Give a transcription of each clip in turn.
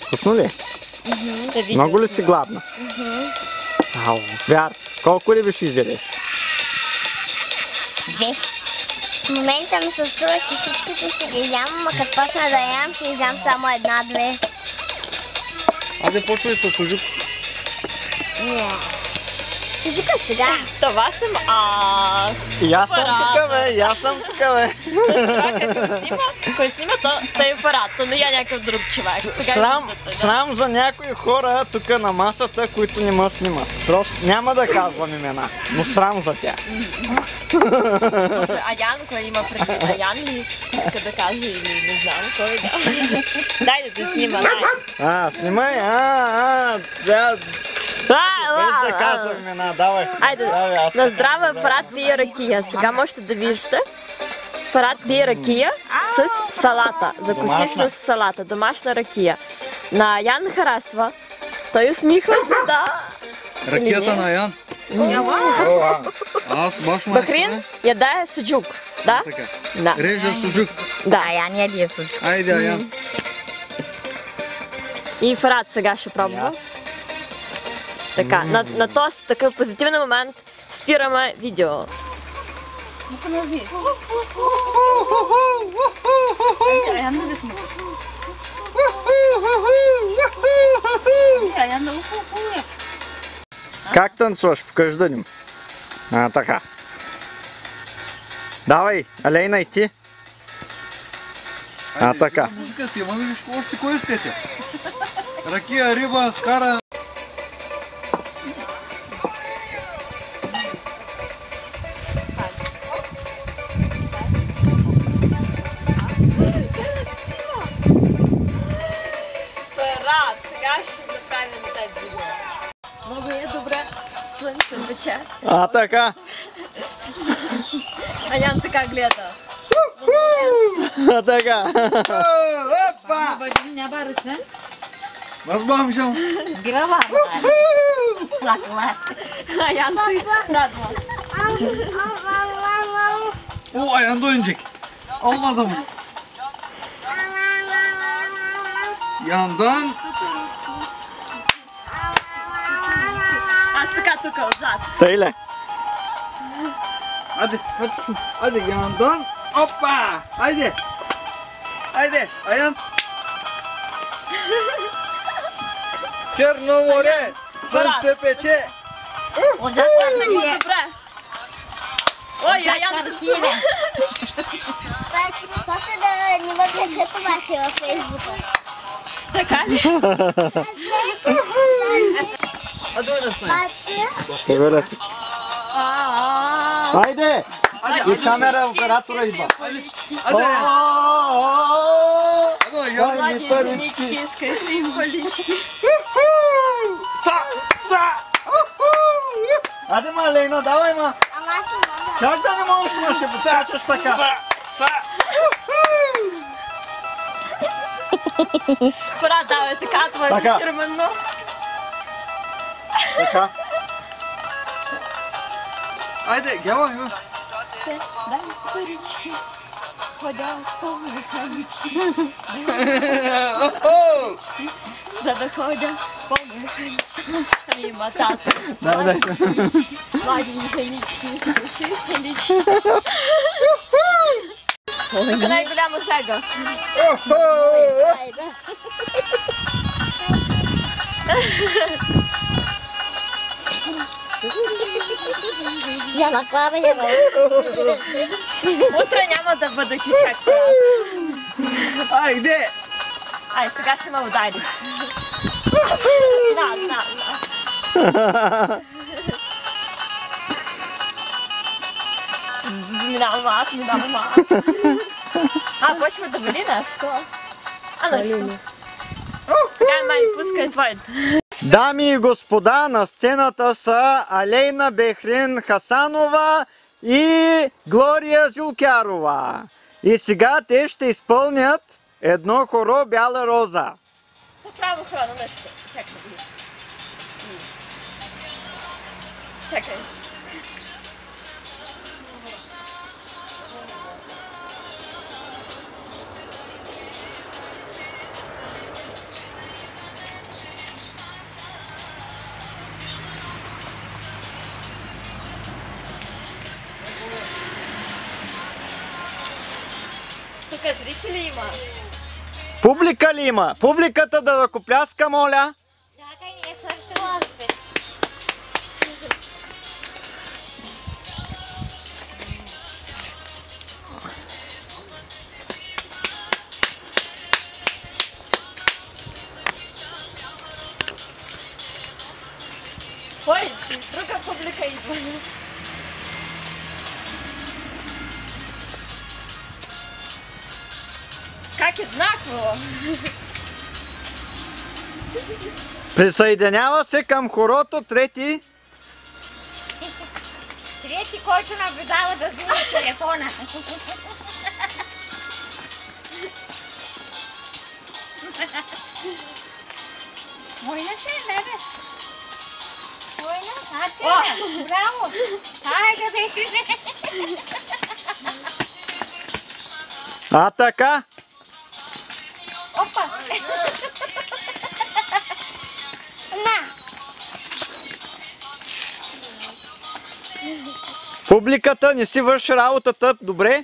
Вкусно ли? Много ли си гладна? Ау, звяр. Колко ли ще изядеш? 2. В момента ми се струва, че всичките ще ги изям, ама като почна да ям, ще изям само 1-2. Айде почвай с суджук. Не. Суджука сега. Това съм аз. И аз съм тук, бе, и аз съм тук, бе. Кой снима, той е апарата, но я някакъв друг човек. Срам за някои хора тук на масата, които не ме снимат. Просто няма да казвам имена, но срам за тях. Аян, кой има предвид? Аян ли иска да каже или не знам кой да. Дай да те снима, дай. Снимай, без да казвам имена, давай. Айде, на здраве апарат пие ракия. Сега можете да виждате. Апарат пие ракия с салата. Закуси с салата. Домашна ракия. На Ян харесва. Той усмихва се, да. Ракията на Ян. Аз баш ме Бахрин яде суджук. Да? Да. Режа суджук. Да. Аян яде суджук. Айде, Аян. И Фарад сега ще пробва. Така, на този такъв позитивен момент спираме видео. Как танцуваш? Покажи да ним. Така. Давай, Алейна и ти. Така. Музика си, ама виж още кой искате? Ракия, риба, скара. Фарад, сега ще направим тази видео. Много е добре. Слънце вече. Така. Аян така гледа. Така. Опа! Възбавам жал. Аян си радва. О, Аян дойнчик. Olmadım. Yandan. Аз така тук отзад. Тъй ли? Hadi yandan. Hoppa. Haydi. Haydi Аян. Черно море. Слънце пече. Много добре. Ой, Аян танцува. После да ни въглече това, че във Фейсбука. Така ли? Хайде! И камера оператора идва. Дай ми парички. Искай символички. Айде ма, Лейна, давай ма. Ама аз не мога. Чак да не можеш да ще покачаш така. Фарад, давай така, това е фирменно. Така. Haydi gel bakayım. Дай парички. Ходя по механички. За да ходя по механички. Мимо тата. Дай. Млади механички. Така най-голяма шага. Я наклада я. Утре няма да бъда кичак. Haydi. Ай, сега ще ме удари. На. Минавам аз. Почва да вали нещо. Нещо. Сега май пускай твоето. Дами и господа, на сцената са Алейна Бехрин Хасанова и Глория Зюлкярова. И сега те ще изпълнят едно хоро Бяла роза. Право храна нещо. Чакай. Публика, зрители има. Публика ли има? Публиката да ръкопляска, моля. Чакай, не е свършила спит. Ой, друга публика идва. Как еднакво? Присъединява се към хорото трети. Трети, който наблюдава да взима телефона. Война се е, бебе. Война, браво. Хайде, бе. А така. Опа. На. Публиката не си върши работата добре.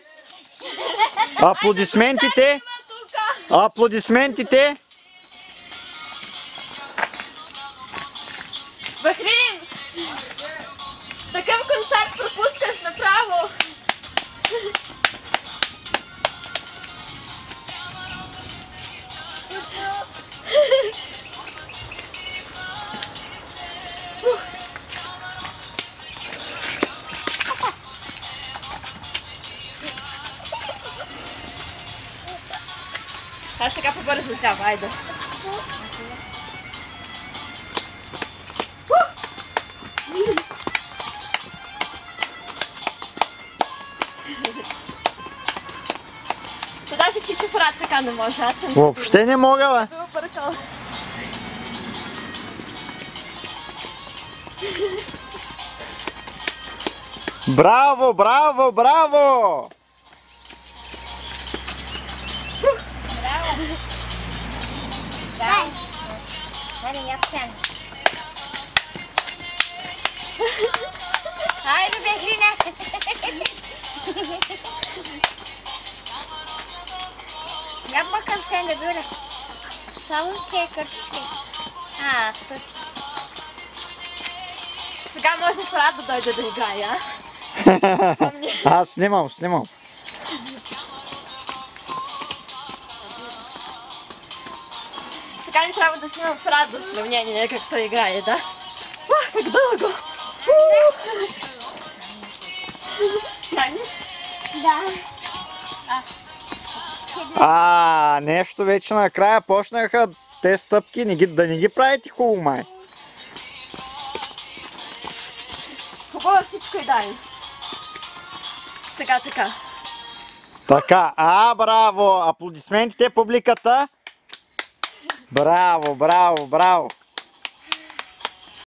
Аплодисментите. Аплодисментите. Бахрин! Такъв концерт пропускаш направо! Аз сега побързо трябва, айде. То даже Чичо Фрат така не може, аз съм Въобще не мога, бе. Браво, браво, браво! Дай. Хайде, я сян. Хайде, Бехрина. Я мъкам се да бъда. Само те кърчки. Тук. Сега може Фрат да дойде да играе, а? Аз снимам. Сега ни трябва да снимам Фрат за сравнение, как той играе, да? Как дълго! Да. Нещо вече накрая почнаха те стъпки, да не ги правите хубаво, май. Хубаво всичко и дай. Сега така. Така, браво! Аплодисментите, публиката. Браво, браво, браво!